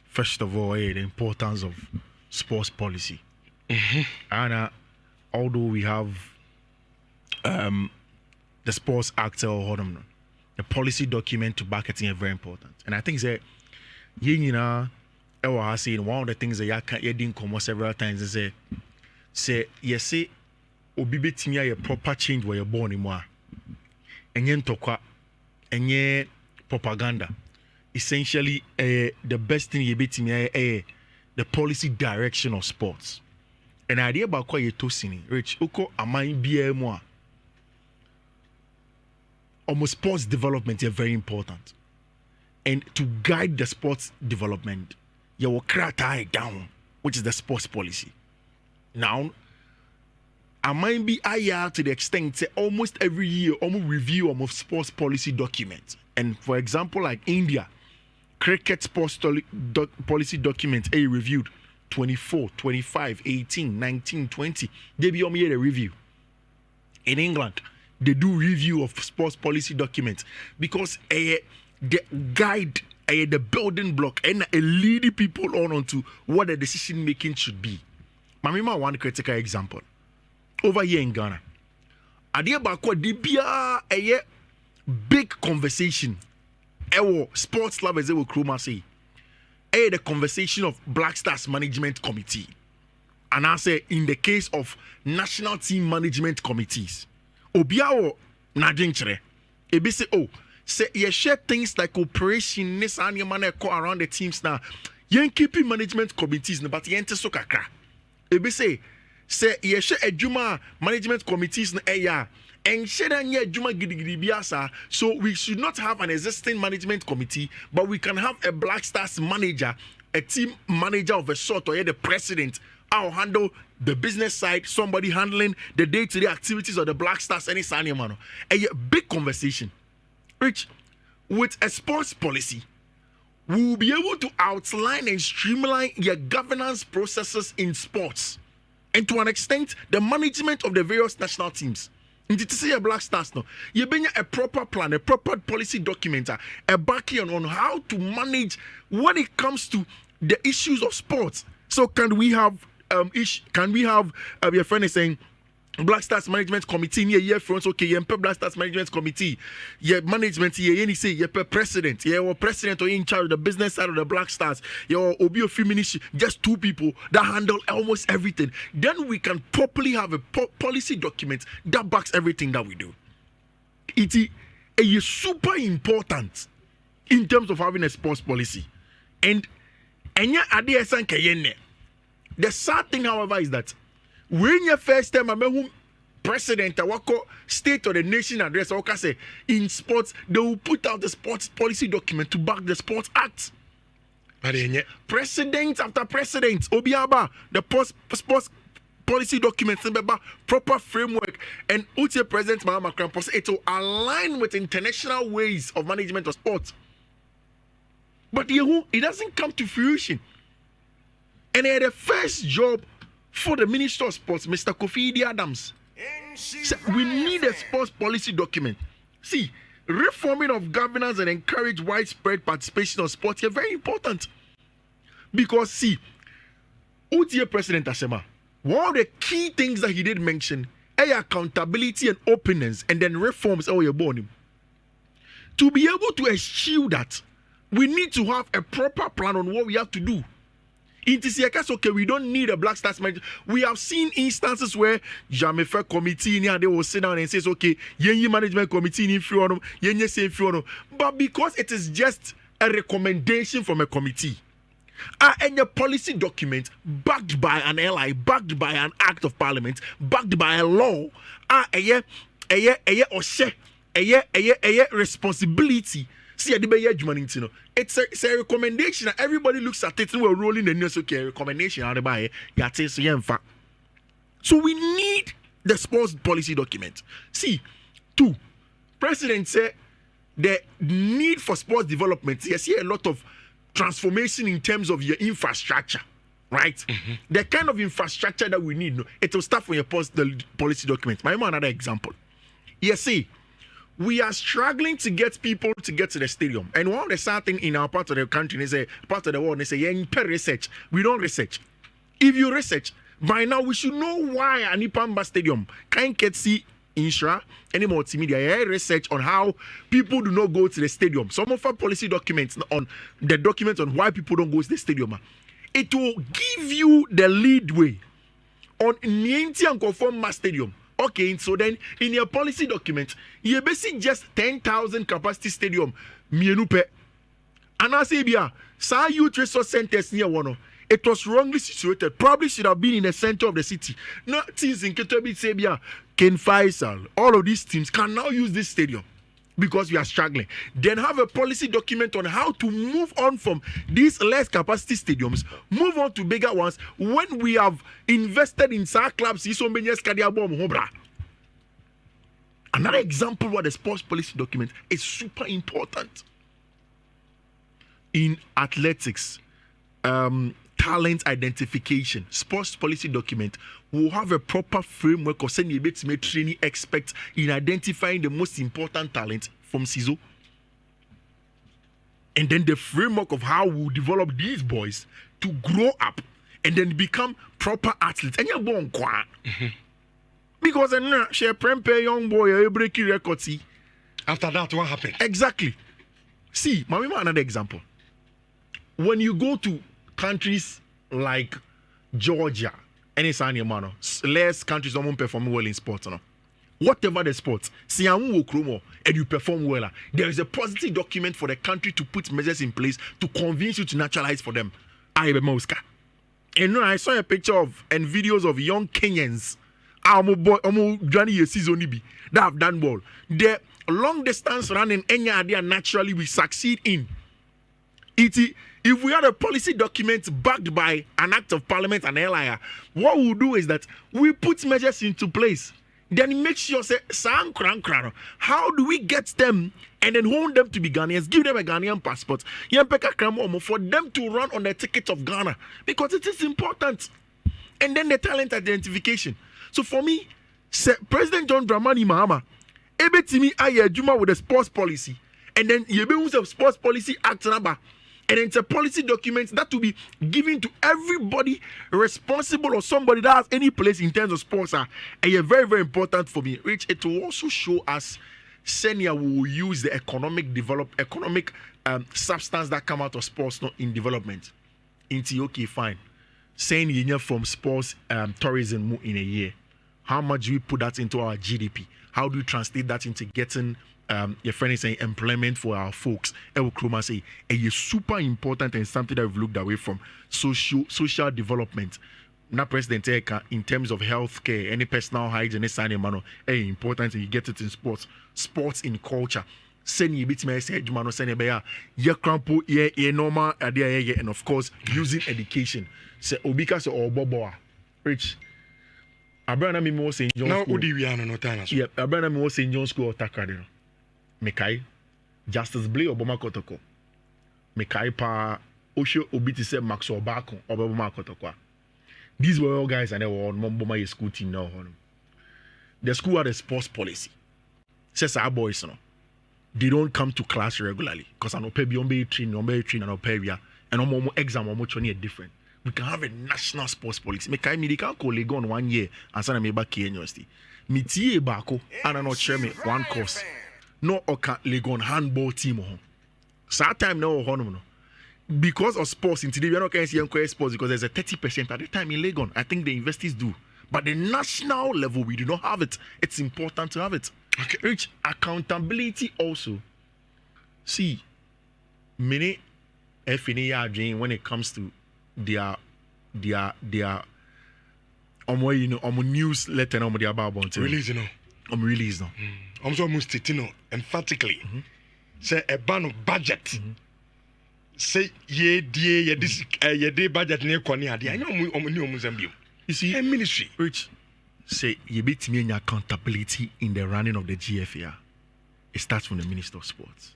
first of all, the importance of sports policy. And although we have the Sports Act or the policy document to back it is very important. And I think that I saying one of the things that you didn't come several times is say yes, say obi betimi a proper change where you're born in more. Enye ntokwa, enye propaganda. Essentially, the best thing you betimi the policy direction of sports. And idea about what you're talking, Rich, uko amai BMO. Almost sports development is very important. And to guide the sports development, you will crack down, which is the sports policy. Now, I might be to the extent that almost every year, almost review almost sports policy documents. And for example, like India, cricket sports policy documents are reviewed 24, 25, 18, 19, 20. They be on a review. In England, they do review of sports policy documents because the guide, the building block, and leading people onto what the decision making should be. Mamima one critical example. Over here in Ghana, Adia Bakwa Dibia a big conversation. Ewo sports lovers will Kruma say. The conversation of Black Stars Management Committee. And I say in the case of national team management committees. Obiawo Nadinchre. Ebi say you share things like operation this and your man around the teams now. Yen keeping management committees but yen te so kakra. Ebi say you share ejuma management committees na eya and share anya ejuma gidigidi biasa. So we should not have an existing management committee, but we can have a Black Stars manager, a team manager of a sort, or the president. I'll handle the business side, somebody handling the day-to-day activities of the Black Stars, any senior man. A big conversation. Rich, with a sports policy, we will be able to outline and streamline your governance processes in sports. And to an extent, the management of the various national teams. And to say a Black Stars, no, you bring a proper plan, a proper policy document, a backing on how to manage when it comes to the issues of sports. So can we have your friend is saying Black Stars Management Committee near year front okay Black Stars Management Committee your management here any say your president or president or in charge of the business side of the Black Stars your obi of ministry just two people that handle almost everything. Then we can properly have a policy document that backs everything that we do. It is super important in terms of having a sports policy. And the sad thing, however, is that when your first time I'm president state of the nation address say in sports they will put out the sports policy document to back the Sports Act. President after president Obiaba the sports policy documents proper framework and UTA President Mahama Krampus it will align with international ways of management of sports. But it doesn't come to fruition. And the first job for the Minister of Sports, Mr. Kofi Adams, said we need a sports policy document. See, reforming of governance and encourage widespread participation of sports is very important. Because, see, OTA President Asema, one of the key things that he did mention is accountability and openness, and then reforms how you're born. To be able to achieve that, we need to have a proper plan on what we have to do. In TCS, okay, we don't need a Black Stars manager. We have seen instances where Jamefa committee they will sit down and say, okay, yenye management committee in front yenye say front. But because it is just a recommendation from a committee, and a policy document backed by an ally, backed by an act of parliament, backed by a law, a responsibility. See, it's a recommendation. Everybody looks at it and we're rolling the news. Okay, recommendation. So we need the sports policy document. See, two, President said the need for sports development. You see a lot of transformation in terms of your infrastructure, right? Mm-hmm. The kind of infrastructure that we need, it will start from your policy document. My another example. You see, we are struggling to get people to get to the stadium. And one of the sad things in our part of the country is a part of the world, they say, yeah, research. We don't research. If you research, by now we should know why Anipamba Stadium can't get see Nhyira any multimedia. Yeah, research on how people do not go to the stadium. Some of our policy documents on the documents on why people don't go to the stadium. It will give you the lead way on Nyentia and Conform Stadium. Okay, so then in your policy document, you basically just 10,000 capacity stadium. Mienupe. And I say, Sa Youth Resource Centers near one. It was wrongly situated. Probably should have been in the center of the city. Not things in Ketobi, Sabia, Ken Faisal. All of these teams can now use this stadium because we are struggling. Then have a policy document on how to move on from these less capacity stadiums, move on to bigger ones when we have invested in SAR clubs. Another example where the sports policy document is super important. In athletics, talent identification, sports policy document will have a proper framework of sending a training experts in identifying the most important talent from CISO. And then the framework of how we develop these boys to grow up and then become proper athletes. And you're born because she a young boy, a breaking record. See, after that, what happened? Exactly. See, Mama, another example. When you go to countries like Georgia, any man, less countries don't perform well in sports. No? Whatever the sports, and you perform well, there is a positive document for the country to put measures in place to convince you to naturalize for them. And I saw a picture of and videos of young Kenyans that have done well. The long distance running, any idea naturally we succeed in. If we had a policy document backed by an act of parliament and LIR, what we'll do is that we put measures into place. Then make sure, say, how do we get them and then hold them to be Ghanaians, give them a Ghanaian passport, for them to run on the ticket of Ghana, because it is important. And then the talent identification. So for me, President John Dramani Mahama, Ebetimi Aye Juma with the sports policy, and then you be a sports policy act number. And it's a policy document that will be given to everybody responsible or somebody that has any place in terms of sports. And very, very important for me. Which it will also show us Senia will use the economic substance that come out of sports in development. Into okay, fine. Saying from sports tourism in a year. How much do we put that into our GDP? How do we translate that into getting your friend is saying employment for our folks? Say is super important and something that we've looked away from. Social development. Now, President in terms of healthcare, any personal hygiene, important. You get it in sports in culture. Send you bit me say Jumano send ye crampo ye normal idea and of course using education. Say obika so or bobo rich. Abrana mi mo St. John now School. Udi we are no time. Yep, Abrana mi mo St. John School Takradino. Mekai Justice Blay Obama Kotoko. Mekai pa Osho Obiti said Maxwell Bako Obama Kotoko. These were all guys and they were on Momboma school team now. The school had a sports policy. Says our boys no. They don't come to class regularly because I know pay beyond train and pay and no exam or much different. We can have a national sports policy. Mekai me can call Legon 1 year and send me back to university. Me tie bako and I not share me one course. No oka Legon handball team on. So that time now no. Because of sports in today we are not going to see sports because there's a 30% at the time in Legon. I think the universities do. But the national level we do not have it. It's important to have it. Okay. Rich accountability also. See, many FNA are doing when it comes to their newsletter no their about release no. Release no. So almost emphatically say a ban of budget. Say ye this budget near Konya. I know you see a ministry. Rich say you beat me in accountability in the running of the GFA. It starts from the Minister of Sports.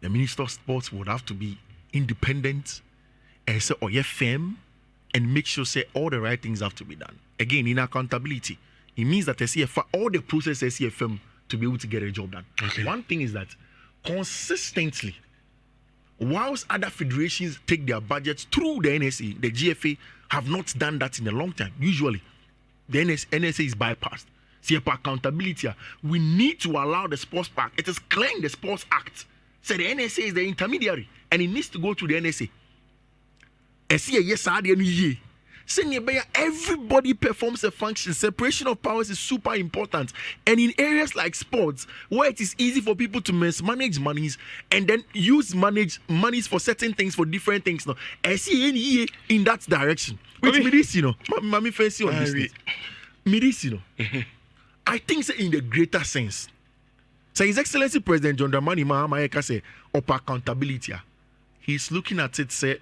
The Minister of Sports would have to be independent and say, firm and make sure say all the right things have to be done. Again, in accountability, it means that all the processes CFM to be able to get a job done. Okay. One thing is that consistently, whilst other federations take their budgets through the NSA, the GFA have not done that in a long time. Usually, the NSA is bypassed. See, for accountability, we need to allow the sports park. It is clear in the Sports Act. So the NSA is the intermediary, and it needs to go to the NSA. Everybody performs a function. Separation of powers is super important. And in areas like sports, where it is easy for people to mismanage monies and then manage monies for certain things, for different things, no, in that direction. Which means, Mami fancy on this. I think in the greater sense. So His Excellency President John Dramani Mahama say, up accountability. He's looking at it, say,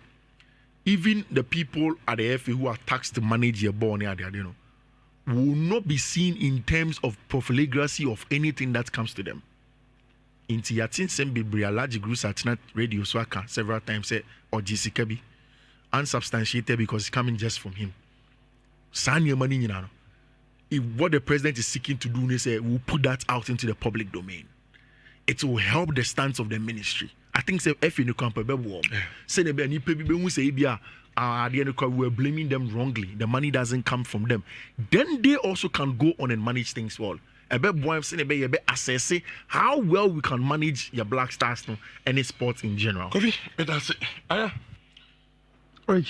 even the people at the FA who are taxed to manage your ball, will not be seen in terms of profligacy of anything that comes to them. In Tiatin Sembi, large groups at radio swaka several times say, or GCKB, unsubstantiated because it's coming just from him. Sanya money, if what the president is seeking to do, they say, we'll put that out into the public domain. It will help the stance of the ministry. I think say if you come warm. Say the any people say we're blaming them wrongly. The money doesn't come from them. Then they also can go on and manage things well. A bit boy say assess how well we can manage your Black Stars and sports in general. Kofi, that's it. Right.